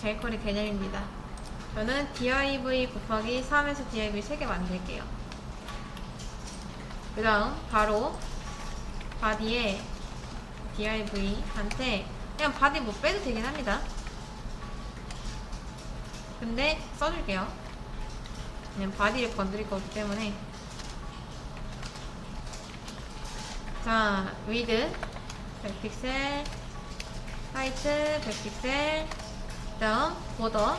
jQuery 개념입니다. 저는 div 곱하기 3에서 div 3개 만들게요. 그 다음 바로 body에 div한테 그냥 body 뭐 빼도 되긴 합니다. 근데 써줄게요. 그냥 body를 건드릴 거기 때문에. 자, width 100픽셀, height 100픽셀, 그 다음 border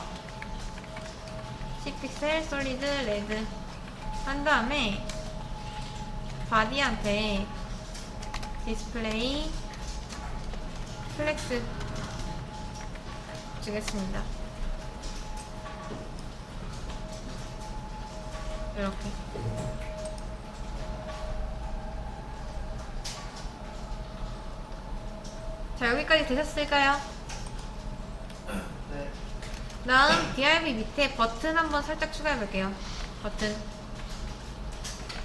10픽셀, solid red 한 다음에 body한테 display flex 주겠습니다. 이렇게. 자, 여기까지 되셨을까요? 네. 다음 div 밑에 버튼 한번 살짝 추가해 볼게요.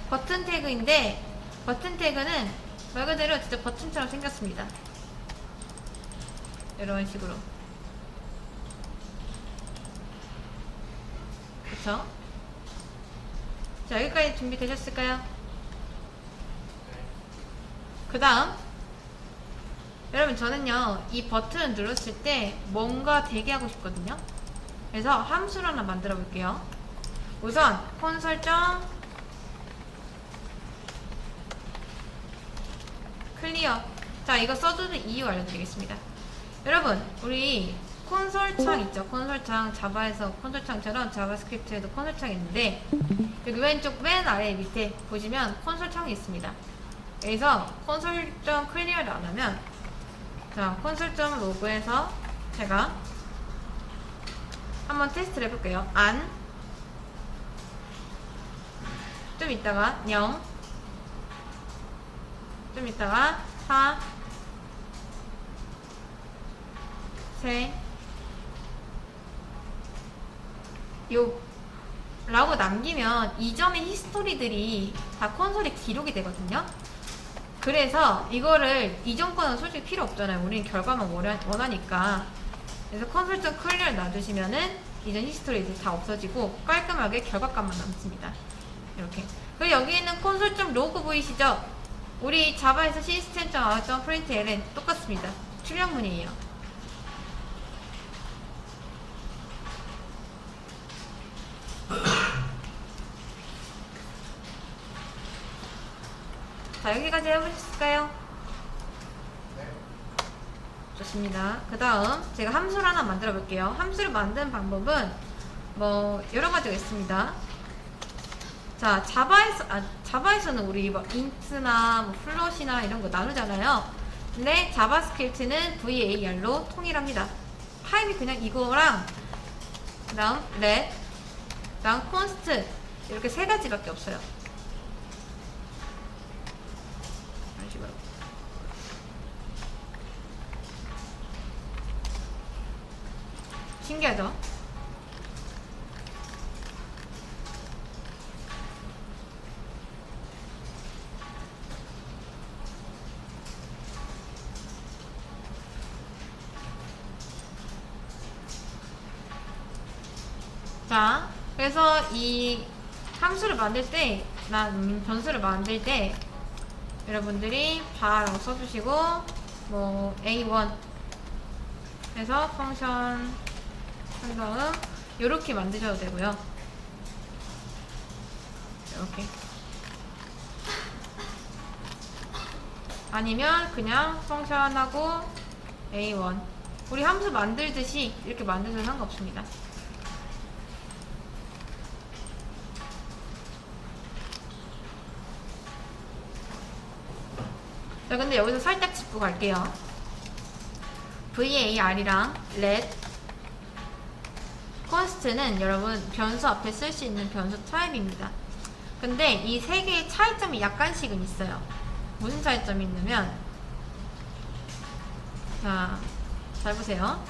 버튼 태그인데, 버튼 태그는 말 그대로 진짜 버튼처럼 생겼습니다. 이런 식으로. 그쵸? 자, 여기까지 준비되셨을까요? 그 다음 여러분, 저는요 이 버튼을 눌렀을 때 뭔가 되게 하고 싶거든요. 그래서 함수를 하나 만들어 볼게요. 우선 콘솔점 클리어. 자, 이거 써주는 이유 알려드리겠습니다. 여러분, 우리 콘솔 창 있죠? 콘솔 창, 자바에서 콘솔 창처럼 자바스크립트에도 콘솔 창이 있는데, 여기 왼쪽 맨 아래 밑에 보시면 콘솔 창이 있습니다. 여기서 콘솔.클리어를 안 하면, 자, 콘솔.로그에서 제가 한번 테스트를 해볼게요. 좀 있다가 0, 좀 있다가 4, 3, 6 라고 남기면 이전의 히스토리들이 다 콘솔에 기록이 되거든요. 그래서 이거를 이전 거는 솔직히 필요 없잖아요. 우리는 결과만 원하니까. 그래서 콘솔.클리어를 놔두시면은 이전 히스토리들이 다 없어지고 깔끔하게 결과값만 남습니다. 이렇게. 그리고 여기 있는 콘솔.로그 보이시죠? 우리 자바에서 system.out.println 똑같습니다. 출력문이에요. 자, 여기까지 해보셨을까요? 네. 좋습니다. 그 다음 제가 함수를 하나 만들어 볼게요. 함수를 만드는 방법은 뭐 여러 가지가 있습니다. 자, 자바에서는 우리 뭐 int나 뭐 float이나 이런 거 나누잖아요. 근데 자바스크립트는 var로 통일합니다. 파입이 그냥 이거랑 그 다음 let, 그 다음 const 이렇게 세 가지밖에 없어요. 이런 식으로. 신기하죠? 자, 그래서 이 함수를 만들 때, 변수를 만들 때 여러분들이 바라고 써주시고, 뭐 a1 해서 펑션 한 다음 요렇게 만드셔도 되고요. 이렇게. 아니면 그냥 펑션하고 a1 우리 함수 만들듯이 이렇게 만드셔도 상관없습니다. 자, 근데 여기서 살짝 짚고 갈게요. var이랑 let, const는 여러분 변수 앞에 쓸 수 있는 변수 타입입니다. 근데 이 세 개의 차이점이 약간씩은 있어요. 무슨 차이점이 있냐면, 자, 잘 보세요.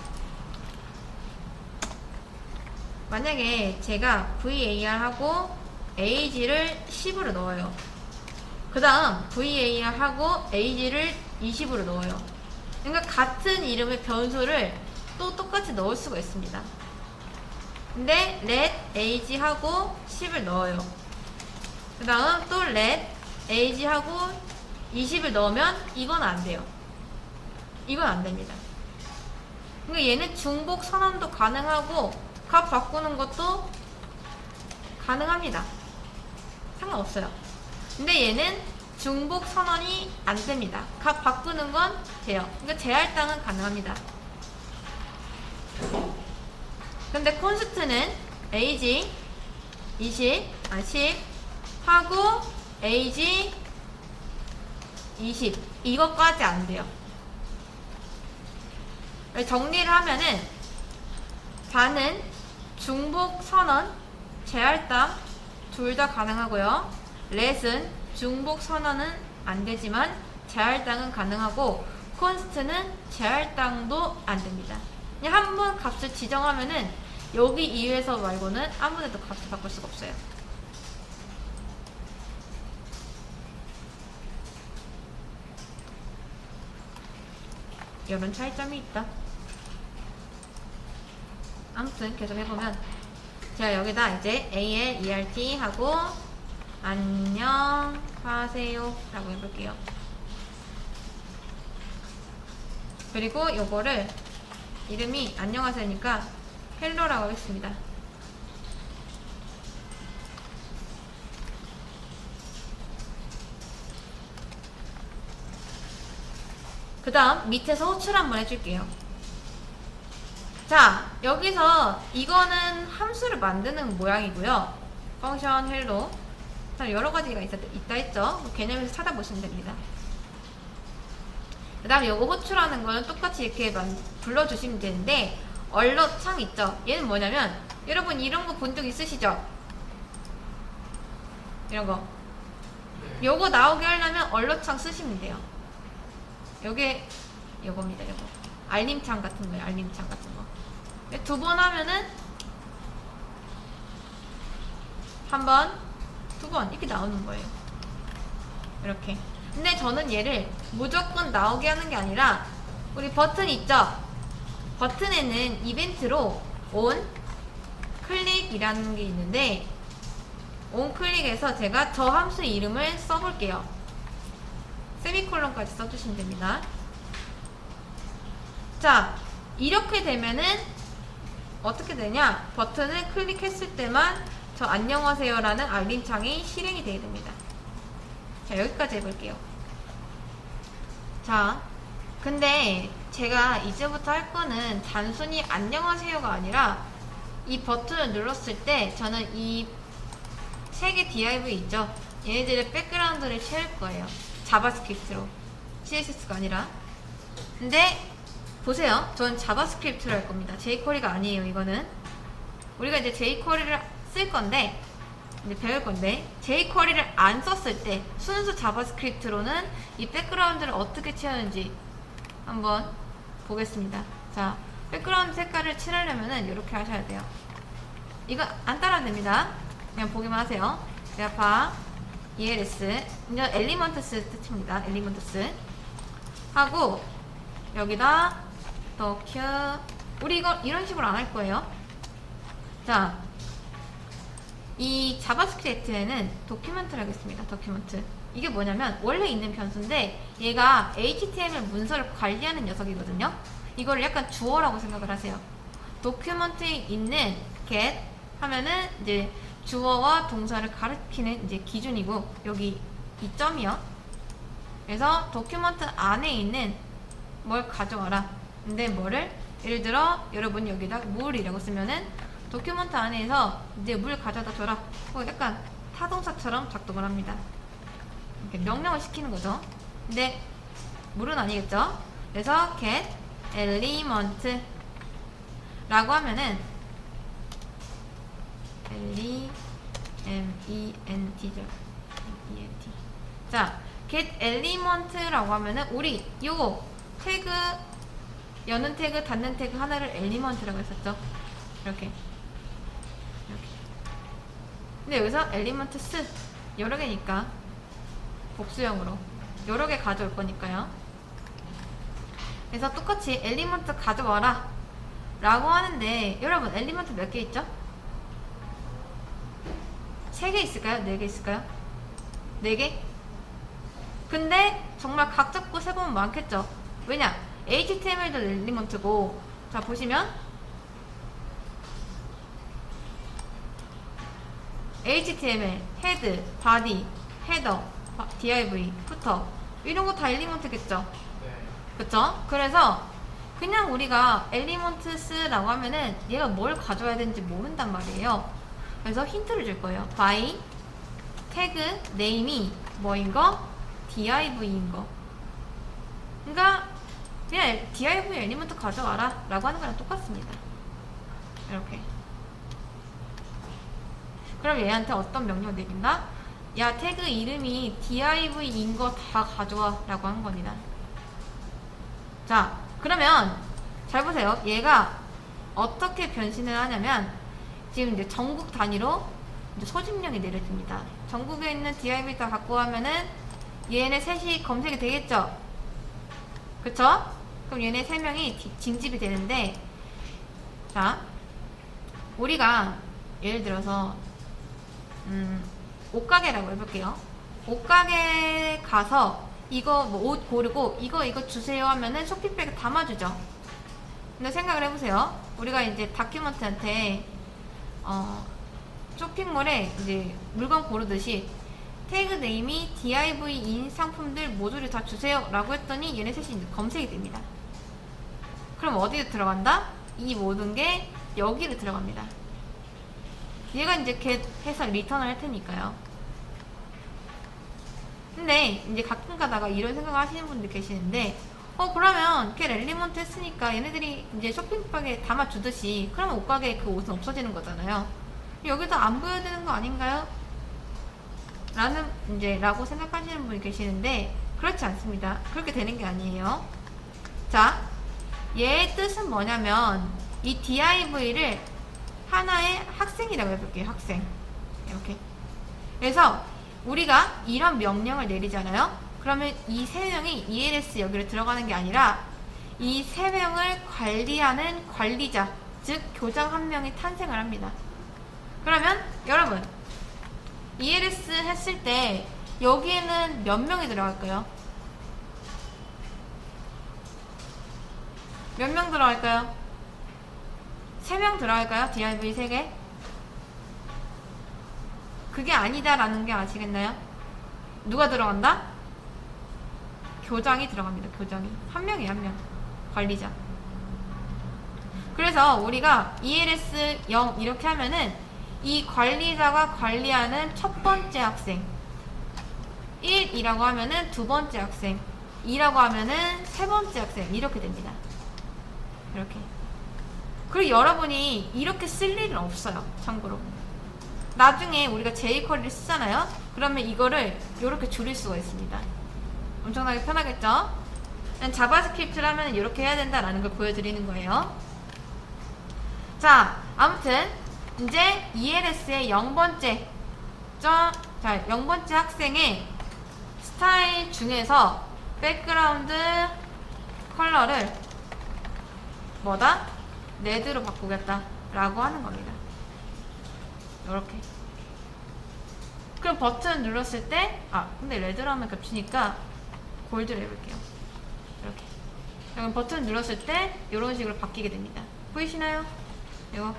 만약에 제가 var하고 ag를 10으로 넣어요. 그 다음 var하고 ag를 20으로 넣어요. 그러니까 같은 이름의 변수를 또 똑같이 넣을 수가 있습니다. 근데 let age 하고 10을 넣어요. 그 다음 또 let age 하고 20을 넣으면 이건 안 돼요. 이건 안 됩니다. 그러니까 얘는 중복 선언도 가능하고 값 바꾸는 것도 가능합니다. 상관없어요. 근데 얘는 중복 선언이 안 됩니다. 값 바꾸는 건 돼요. 그러니까 재할당은 가능합니다. 근데 콘스트는 age 10 하고 age 20 이것까지 안 돼요. 정리를 하면은 다는 중복 선언, 재할당 둘 다 가능하고요. let은 중복 선언은 안 되지만 재할당은 가능하고 콘스트는 재할당도 안 됩니다. 그냥 한 번 값을 지정하면은 여기 이외에서 말고는 아무데도 값을 바꿀 수가 없어요. 이런 차이점이 있다. 아무튼 계속 해보면 제가 여기다 이제 ALERT 하고 안녕하세요 라고 해볼게요. 그리고 요거를 이름이 안녕하세요니까 헬로라고 하겠습니다. 그 다음 밑에서 호출 한번 해줄게요. 자, 여기서 이거는 함수를 만드는 모양이고요. 펑션 헬로 여러 가지가 있다 했죠. 개념에서 찾아보시면 됩니다. 그 다음 요거 호출하는 거는 똑같이 이렇게 불러주시면 되는데 얼럿 창 있죠. 얘는 뭐냐면 여러분 이런 거 본 적 있으시죠? 이런 거 요거 나오게 하려면 얼럿 창 쓰시면 돼요. 요게 요겁니다. 요거 알림창 같은 거예요. 알림창 같은 거 두 번 하면은 한 번, 두 번 이렇게 나오는 거예요. 이렇게. 근데 저는 얘를 무조건 나오게 하는 게 아니라 우리 버튼 있죠? 버튼에는 이벤트로 on 클릭이라는 게 있는데 on 클릭에서 제가 저 함수 이름을 써볼게요. 세미콜론까지 써주시면 됩니다. 자, 이렇게 되면은 어떻게 되냐? 버튼을 클릭했을 때만 저 안녕하세요라는 알림창이 실행이 되게 됩니다. 자, 여기까지 해볼게요. 자, 근데 제가 이제부터 할 거는 단순히 안녕하세요가 아니라 이 버튼을 눌렀을 때 저는 이 세 개 div 있죠? 얘네들의 백그라운드를 채울 거예요. 자바스크립트로. CSS가 아니라. 근데 보세요. 전 자바스크립트를 할 겁니다. jQuery가 아니에요. 이거는 우리가 이제 jQuery를 쓸 건데 이제 배울 건데 jQuery를 안 썼을 때 순수 자바스크립트로는 이 백그라운드를 어떻게 채우는지 한번 보겠습니다. 자, 백그라운드 색깔을 칠하려면은 이렇게 하셔야 돼요. 이거 안 따라도 됩니다. 그냥 보기만 하세요. 제가 ELS 이제 엘리먼트스 뜻입니다. 엘리먼트스 하고 여기다 더큐 우리 이거 이런 식으로 안 할 거예요. 자, 이 자바스크립트에는 도큐멘트를 하겠습니다. 도큐멘트. 이게 뭐냐면 원래 있는 변수인데 얘가 HTML 문서를 관리하는 녀석이거든요. 이거를 약간 주어라고 생각을 하세요. 도큐멘트에 있는 get 하면은 이제 주어와 동사를 가리키는 이제 기준이고 여기 이 점이요. 그래서 도큐멘트 안에 있는 뭘 가져와라. 근데 뭐를 예를 들어 여러분 여기다 물이라고 쓰면은 도큐멘트 안에서 이제 물 가져다 줘라. 약간 타동사처럼 작동을 합니다. 이렇게 명령을 시키는 거죠. 근데 물은 아니겠죠. 그래서 get element 라고 하면은 ement죠. ement. 자, get element라고 하면은 우리 요거 태그 여는 태그 닫는 태그 하나를 element라고 했었죠. 이렇게. 근데 여기서 elements 여러 개니까 복수형으로 여러 개 가져올 거니까요. 그래서 똑같이 element 가져와라 라고 하는데 여러분 엘리먼트 몇 개 있죠? 3개 있을까요? 4개 있을까요? 4개? 근데 정말 각 잡고 세보면 많겠죠? 왜냐? HTML도 엘리먼트고 자 보시면 HTML, 헤드, 바디, 헤더, div, 푸터 이런 거 다 엘리먼트겠죠? 네. 그쵸? 그래서 그냥 우리가 엘리먼트스라고 하면은 얘가 뭘 가져와야 되는지 모른단 말이에요. 그래서 힌트를 줄 거예요. by 태그 name이 뭐인 거? div인 거. 그러니까 그냥 div 엘리먼트 가져와라 라고 하는 거랑 똑같습니다. 이렇게. 그럼 얘한테 어떤 명령을 내린다? 야 태그 이름이 div인 거 다 가져와 라고 한 겁니다. 자 그러면 잘 보세요. 얘가 어떻게 변신을 하냐면 지금 이제 전국 단위로 이제 소집령이 내려집니다. 전국에 있는 div 다 갖고 가면은 얘네 셋이 검색이 되겠죠? 그쵸? 그럼 얘네 3명이 징집이 되는데 자 우리가 예를 들어서 옷가게라고 해볼게요. 옷가게 가서 이거 뭐 옷 고르고 이거 주세요 하면은 쇼핑백에 담아주죠. 근데 생각을 해보세요. 우리가 이제 다큐먼트한테 쇼핑몰에 이제 물건 고르듯이 태그 네임이 div인 상품들 모두를 다 주세요 라고 했더니 얘네 셋이 이제 검색이 됩니다. 그럼 어디에 들어간다? 이 모든 게 여기를 들어갑니다. 얘가 이제 get 해서 리턴을 할 테니까요. 근데 이제 가끔 가다가 이런 생각을 하시는 분들 계시는데 그러면 get 엘리먼트 했으니까 얘네들이 이제 쇼핑백에 담아주듯이 그러면 옷가게에 그 옷은 없어지는 거잖아요. 여기도 안 보여야 되는 거 아닌가요? 라고 생각하시는 분이 계시는데 그렇지 않습니다. 그렇게 되는 게 아니에요. 자, 얘의 뜻은 뭐냐면 이 div를 하나의 학생이라고 해볼게요. 학생. 이렇게. 그래서 우리가 이런 명령을 내리잖아요. 그러면 이 3명이 ELS 여기로 들어가는 게 아니라 이 3명을 관리하는 관리자, 즉 교장 1명이 탄생을 합니다. 그러면 여러분 ELS 했을 때 여기에는 몇 명이 들어갈까요? 몇 명 들어갈까요? 3명 들어갈까요? div 3개? 그게 아니다라는 게 아시겠나요? 누가 들어간다? 교장이 들어갑니다. 교장이. 1명이에요. 1명. 관리자. 그래서 우리가 ELS 0 이렇게 하면은 이 관리자가 관리하는 첫 번째 학생 1이라고 하면은 두 번째 학생 2라고 하면은 세 번째 학생 이렇게 됩니다. 이렇게. 그리고 여러분이 이렇게 쓸 일은 없어요. 참고로. 나중에 우리가 jQuery를 쓰잖아요. 그러면 이거를 이렇게 줄일 수가 있습니다. 엄청나게 편하겠죠? 자바스크립트라면 이렇게 해야 된다라는 걸 보여드리는 거예요. 자, 아무튼 이제 ELS의 0번째 0번째 학생의 스타일 중에서 백그라운드 컬러를 뭐다? 레드로 바꾸겠다 라고 하는 겁니다. 이렇게. 그럼 버튼 눌렀을 때 근데 레드로 하면 겹치니까 골드로 해볼게요. 이렇게. 그럼 버튼 눌렀을 때 이런 식으로 바뀌게 됩니다. 보이시나요? 이거.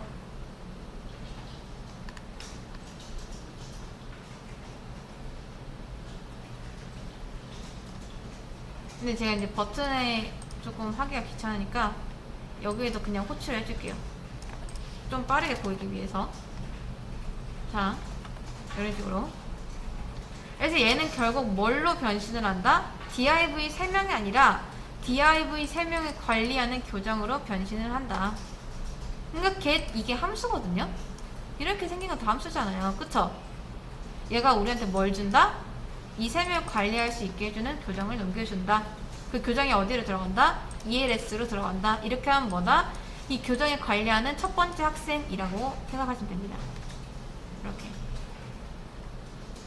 근데 제가 이제 버튼에 조금 하기가 귀찮으니까 여기에도 그냥 호출을 해줄게요. 좀 빠르게 보이기 위해서. 자, 이런 식으로. 그래서 얘는 결국 뭘로 변신을 한다? div 3명이 아니라 div 3명을 관리하는 교정으로 변신을 한다. 그러니까 get 이게 함수거든요? 이렇게 생긴 건 다 함수잖아요. 그쵸? 얘가 우리한테 뭘 준다? 이 3명을 관리할 수 있게 해주는 교정을 넘겨준다. 그 교정이 어디로 들어간다? ELS로 들어간다. 이렇게 하면 뭐다? 이 교정을 관리하는 첫 번째 학생이라고 생각하시면 됩니다. 이렇게.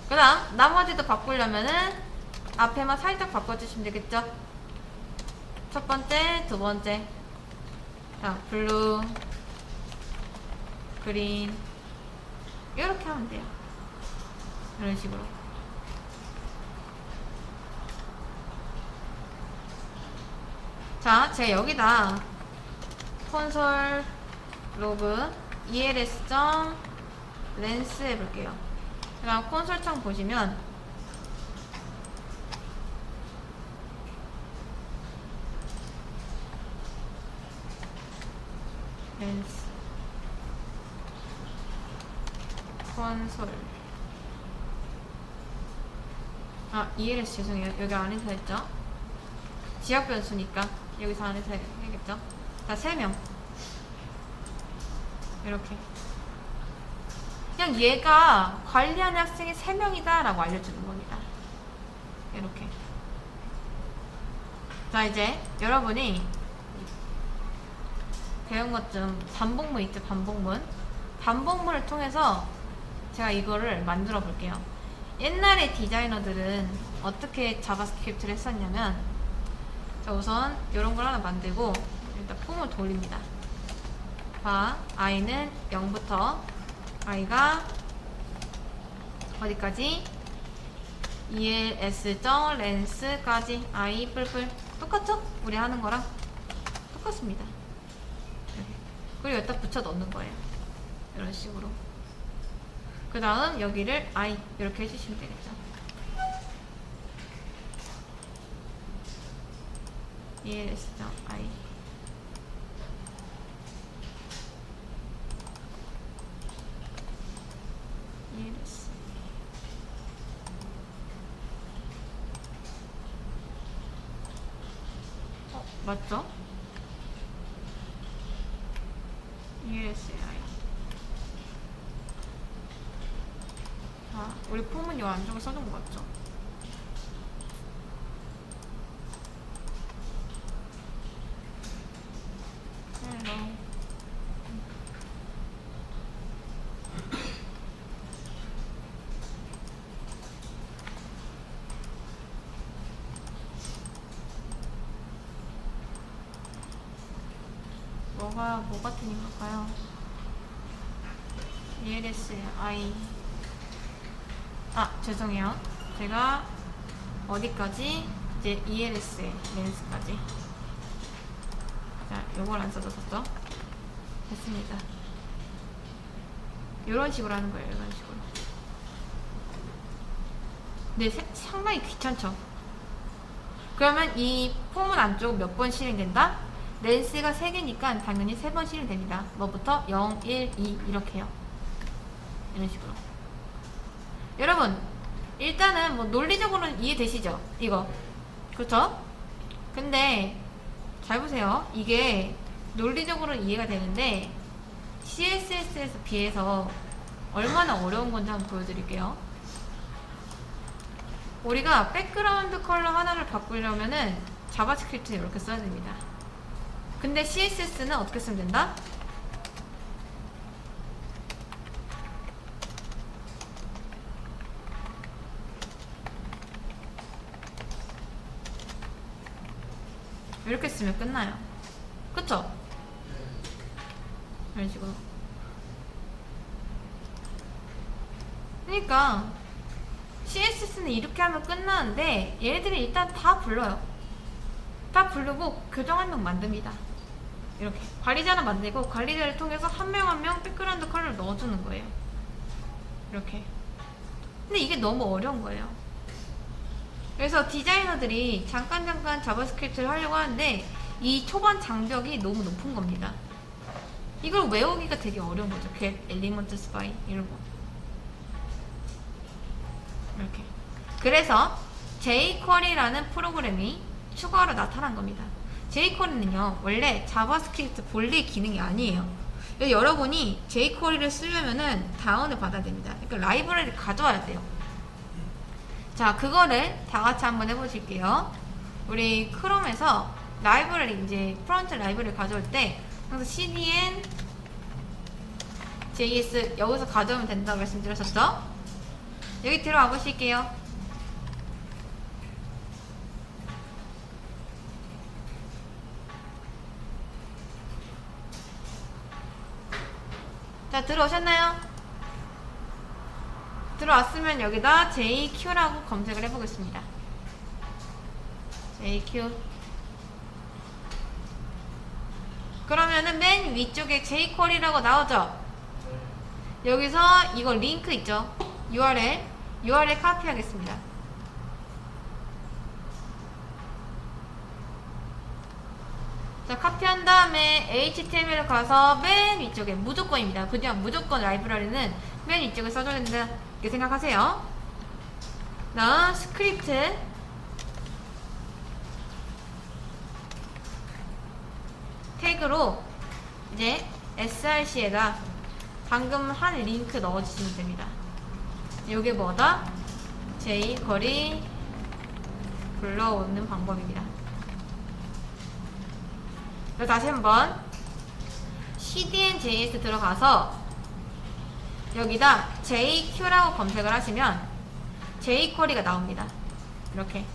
그 다음 나머지도 바꾸려면은 앞에만 살짝 바꿔주시면 되겠죠? 첫 번째, 두 번째. 자, 블루, 그린 이렇게 하면 돼요. 이런 식으로. 자, 제가 여기다 콘솔 로그 els.lens 해볼게요. 그럼 콘솔 창 보시면 렌스 콘솔 els 죄송해요. 여기 안에서 했죠? 지역 변수니까 여기서 안에서 해야겠죠? 자, 3명 이렇게 그냥 얘가 관리하는 학생이 3명이다 라고 알려주는 겁니다. 이렇게. 자, 이제 여러분이 배운 것 좀 반복문 있죠? 반복문을 통해서 제가 이거를 만들어 볼게요. 옛날에 디자이너들은 어떻게 자바스크립트를 했었냐면, 자, 우선 이런 걸 하나 만들고 일단 폼을 돌립니다. 봐, i는 0부터 i가 어디까지? els.lense까지 i 뿔뿔 똑같죠? 우리 하는 거랑 똑같습니다. 그리고 여기다 붙여 넣는 거예요. 이런 식으로. 그 다음 여기를 i 이렇게 해주시면 되겠죠. els.i els 맞죠? ESI. 자, 우리 폼은 요 안쪽에 써준 거 맞죠? 헬로. 뭐 같은 이유일까요? els.i 죄송해요. 제가 어디까지? 이제 els 렌스까지. 자, 요걸 안 써줬었죠? 됐습니다. 요런 식으로 하는 거예요. 이런 식으로. 근데 상당히 귀찮죠? 그러면 이 폼은 안쪽 몇 번 실행된다? 렌스가 3개니까 당연히 3번 실행됩니다. 뭐부터? 0, 1, 2 이렇게 해요. 이런 식으로. 여러분, 일단은 뭐 논리적으로는 이해되시죠? 이거. 그렇죠? 근데 잘 보세요. 이게 논리적으로는 이해가 되는데 CSS에 비해서 얼마나 어려운 건지 한번 보여드릴게요. 우리가 백그라운드 컬러 하나를 바꾸려면은 자바스크립트는 이렇게 써야 됩니다. 근데 CSS는 어떻게 쓰면 된다? 이렇게 쓰면 끝나요. 그쵸? 이런 식으로. 그러니까 CSS는 이렇게 하면 끝나는데 얘네들이 일단 다 불러요. 다 부르고 교정 한 명 만듭니다. 이렇게 관리자는 만들고 관리자를 통해서 한 명 한 명 백그라운드 컬러를 넣어주는 거예요. 이렇게. 근데 이게 너무 어려운 거예요. 그래서 디자이너들이 잠깐 자바스크립트를 하려고 하는데 이 초반 장벽이 너무 높은 겁니다. 이걸 외우기가 되게 어려운 거죠. get, elements by 이런 거. 이렇게. 그래서 jQuery라는 프로그램이 추가로 나타난 겁니다. jQuery는요, 원래 자바스크립트 본래 기능이 아니에요. 여러분이 jQuery를 쓰려면은 다운을 받아야 됩니다. 그러니까 라이브러리를 가져와야 돼요. 자, 그거를 다 같이 한번 해보실게요. 우리 크롬에서 라이브러리, 이제 프론트 라이브러리를 가져올 때 항상 cdn js 여기서 가져오면 된다고 말씀드렸었죠? 여기 들어와 보실게요. 자, 들어오셨나요? 들어왔으면 여기다 JQ라고 검색을 해보겠습니다. JQ. 그러면은 맨 위쪽에 jQuery라고 나오죠? 여기서 이거 링크 있죠? URL 카피하겠습니다. 자, 카피한 다음에 HTML 가서 맨 위쪽에 무조건입니다. 그냥 무조건 라이브러리는 맨 위쪽에 써줘야 된다 이렇게 생각하세요. 다음 스크립트 태그로 이제 src에다 방금 한 링크 넣어주시면 됩니다. 요게 뭐다? jQuery 불러오는 방법입니다. 그래서 다시 한번 cdn.js 들어가서 여기다 jQ라고 검색을 하시면 jQuery가 나옵니다. 이렇게.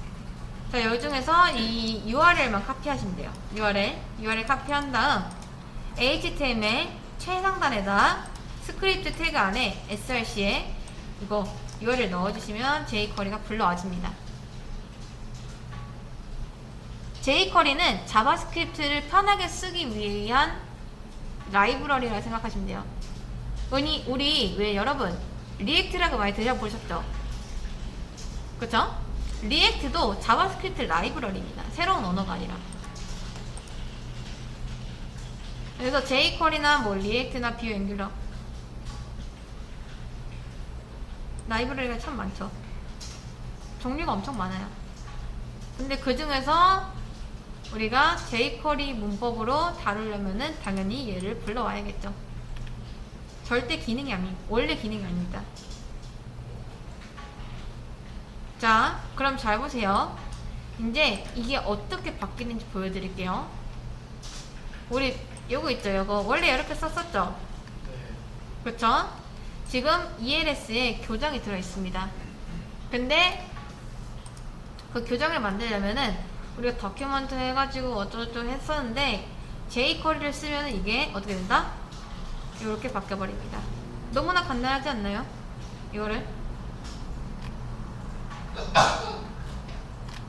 자, 요 중에서 이 URL만 카피하시면 돼요. URL 카피한 다음 HTML 최상단에다 스크립트 태그 안에 src에 이거 URL 넣어주시면 jQuery가 불러와집니다. jQuery는 자바스크립트를 편하게 쓰기 위한 라이브러리라고 생각하시면 돼요. 우리 왜 여러분 리액트라고 많이 들어보셨죠? 그쵸? 리액트도 자바스크립트 라이브러리입니다. 새로운 언어가 아니라. 그래서 jQuery나 뭐 리액트나 뷰 앵귤러 라이브러리가 참 많죠. 종류가 엄청 많아요. 근데 그 중에서 우리가 jQuery 문법으로 다루려면은 당연히 얘를 불러와야겠죠. 절대 기능이 원래 기능이 아닙니다. 자, 그럼 잘 보세요. 이제 이게 어떻게 바뀌는지 보여드릴게요. 우리 요거 있죠? 요거 원래 이렇게 썼었죠? 그렇죠? 지금 ELS에 교정이 들어있습니다. 근데 그 교정을 만들려면은 우리가 다큐먼트 해가지고 어쩌고저쩌고 했었는데 jQuery를 쓰면 이게 어떻게 된다? 이렇게 바뀌어버립니다. 너무나 간단하지 않나요? 이거를.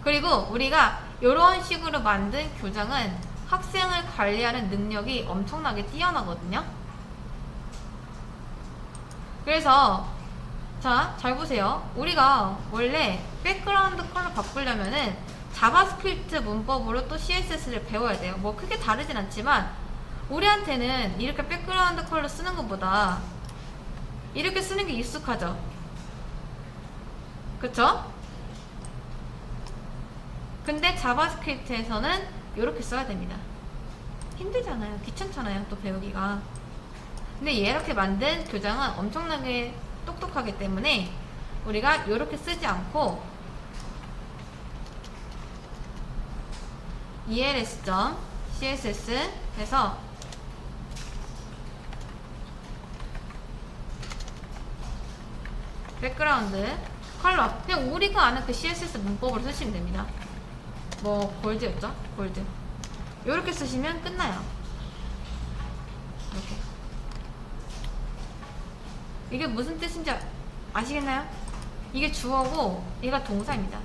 그리고 우리가 이런 식으로 만든 교장은 학생을 관리하는 능력이 엄청나게 뛰어나거든요. 그래서 자, 잘 보세요. 우리가 원래 백그라운드 컬러 바꾸려면은 자바스크립트 문법으로 또 CSS를 배워야 돼요. 뭐 크게 다르진 않지만 우리한테는 이렇게 백그라운드 컬러 쓰는 것보다 이렇게 쓰는 게 익숙하죠. 그쵸? 근데 자바스크립트에서는 이렇게 써야 됩니다. 힘들잖아요. 귀찮잖아요. 또 배우기가. 근데 이렇게 만든 교장은 엄청나게 똑똑하기 때문에 우리가 이렇게 쓰지 않고 els.css 해서 백그라운드 컬러 그냥 우리가 아는 그 CSS 문법으로 쓰시면 됩니다. 뭐 골드였죠? 골드. 이렇게 쓰시면 끝나요. 이렇게. 이게 무슨 뜻인지 아시겠나요? 이게 주어고 얘가 동사입니다.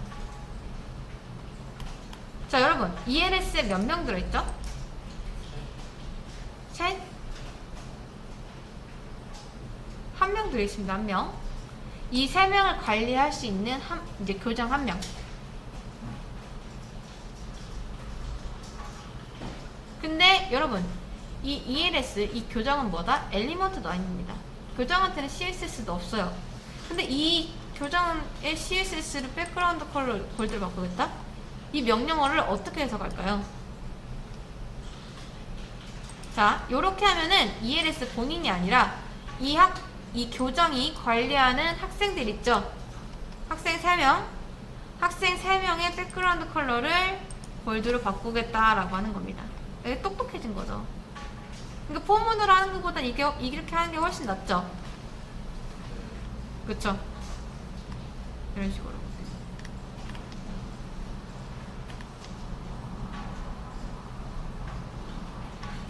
자, 여러분 ELS에 몇 명 들어있죠? 셋? 한 명 들어있습니다. 한 명. 이 세 명을 관리할 수 있는 이제 교장 한 명. 근데 여러분 이 ELS 이 교장은 뭐다? 엘리먼트 라인입니다. 교장한테는 CSS도 없어요. 근데 이 교장의 CSS를 백그라운드 컬러 골드로 바꾸겠다? 이 명령어를 어떻게 해석할까요? 자, 요렇게 하면은 ELS 본인이 아니라 이 교장이 관리하는 학생들 있죠? 학생 3명. 학생 3명의 백그라운드 컬러를 골드로 바꾸겠다라고 하는 겁니다. 이게 똑똑해진 거죠. 그러니까 포문으로 하는 것보다 이렇게 하는 게 훨씬 낫죠? 그쵸? 이런 식으로.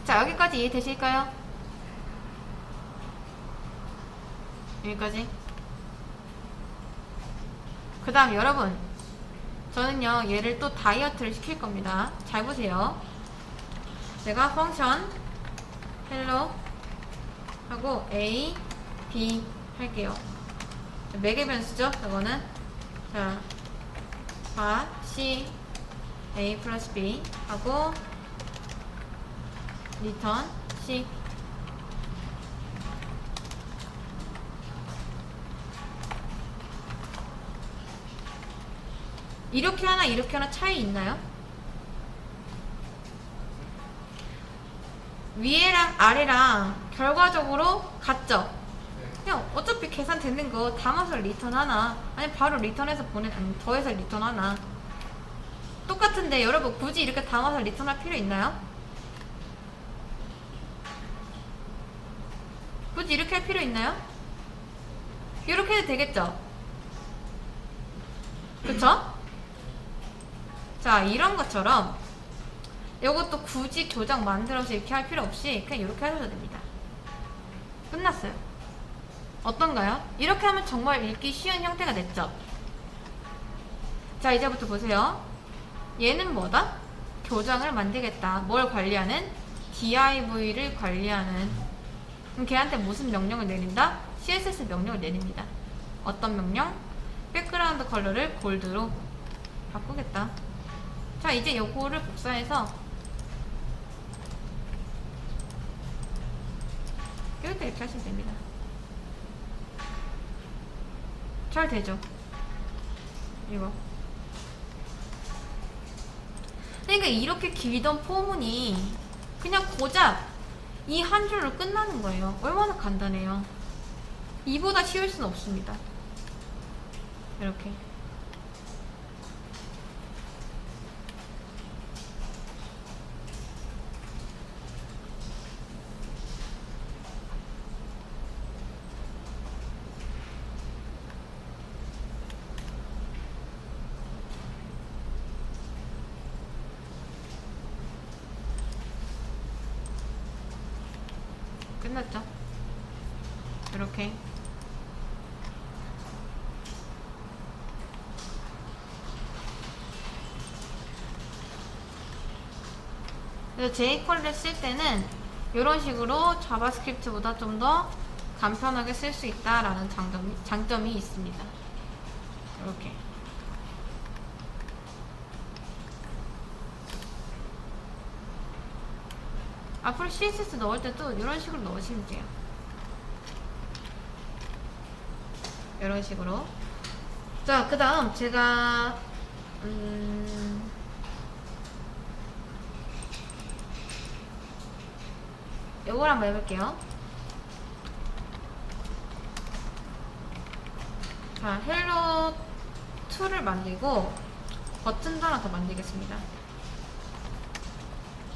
자, 여기까지 이해되실까요? 여기까지. 그 다음 여러분, 저는요 얘를 또 다이어트를 시킬 겁니다. 잘 보세요. 제가 펑션 hello 하고 a b 할게요. 매개 변수죠 이거는. 자, c a 플러스 b 하고 return c. 이렇게 하나 이렇게 하나 차이 있나요? 위에랑 아래랑 결과적으로 같죠? 그냥 어차피 계산되는 거 담아서 리턴 하나, 아니 바로 리턴해서 아니 더해서 리턴 하나 똑같은데 여러분 굳이 이렇게 담아서 리턴할 필요 있나요? 굳이 이렇게 할 필요 있나요? 이렇게 해도 되겠죠? 그쵸? 자, 이런 것처럼 이것도 굳이 교장 만들어서 이렇게 할 필요 없이 그냥 이렇게 하셔도 됩니다. 끝났어요. 어떤가요? 이렇게 하면 정말 읽기 쉬운 형태가 됐죠? 자, 이제부터 보세요. 얘는 뭐다? 교장을 만들겠다. 뭘 관리하는? div를 관리하는. 그럼 걔한테 무슨 명령을 내린다? css 명령을 내립니다. 어떤 명령? 백그라운드 컬러를 골드로 바꾸겠다. 자, 이제 요거를 복사해서 이것도 이렇게 하시면 됩니다. 잘 되죠? 이거. 그러니까 이렇게 길던 포문이 그냥 고작 이 한 줄로 끝나는 거예요. 얼마나 간단해요. 이보다 쉬울 수는 없습니다. 이렇게. 끝났죠? 이렇게. 그래서 jQuery를 쓸 때는 이런 식으로 자바스크립트보다 좀 더 간편하게 쓸 수 있다라는 장점이 있습니다. 이렇게. 앞으로 CSS 넣을 때도 이런 식으로 넣으시면 돼요. 이런 식으로. 자, 그 다음 제가 요걸 한번 해볼게요. 자, 헬로2를 만들고 버튼도 하나 더 만들겠습니다.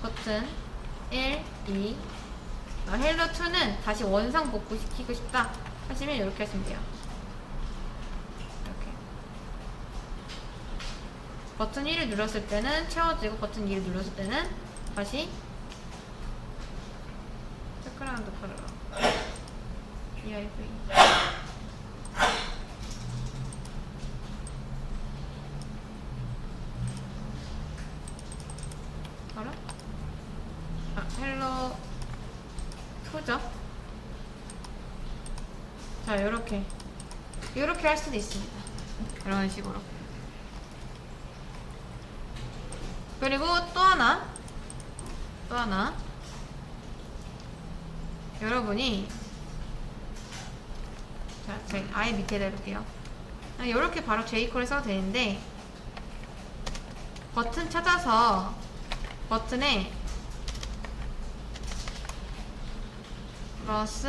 버튼 1, 2. 헬로2는 다시 원상 복구시키고 싶다 하시면 이렇게 하시면 돼요. 이렇게. 버튼 1을 눌렀을 때는 채워지고 버튼 2를 눌렀을 때는 다시 백그라운드 컬러 div. 바로 헬로 2죠. 자, 요렇게 할 수도 있습니다. 이런 식으로. 그리고 또 하나 여러분이, 자, 제가 아예 밑에다 해볼게요. 이렇게 바로 jQuery 써도 되는데 버튼 찾아서 버튼에 플러스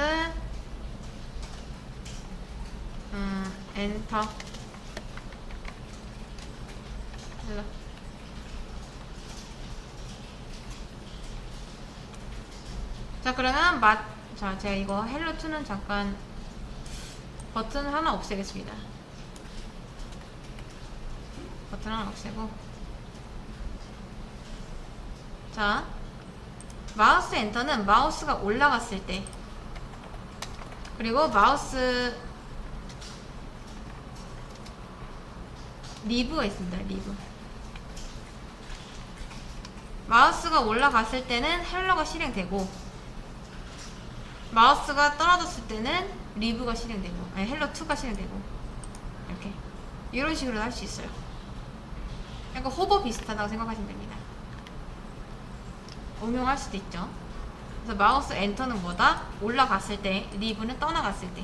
엔터 눌러. 자, 그러면 자, 제가 이거 헬로2는 잠깐 버튼 하나 없애겠습니다. 버튼 하나 없애고, 자, 마우스 엔터는 마우스가 올라갔을 때, 그리고 마우스 리브가 있습니다. 리브. 마우스가 올라갔을 때는 헬로가 실행되고 마우스가 떨어졌을 때는 리브가 실행되고 아니 헬로2가 실행되고 이렇게 이런 식으로 할 수 있어요. 약간 호버 비슷하다고 생각하시면 됩니다. 응용할 수도 있죠. 그래서 마우스 엔터는 뭐다? 올라갔을 때, 리브는 떠나갔을 때.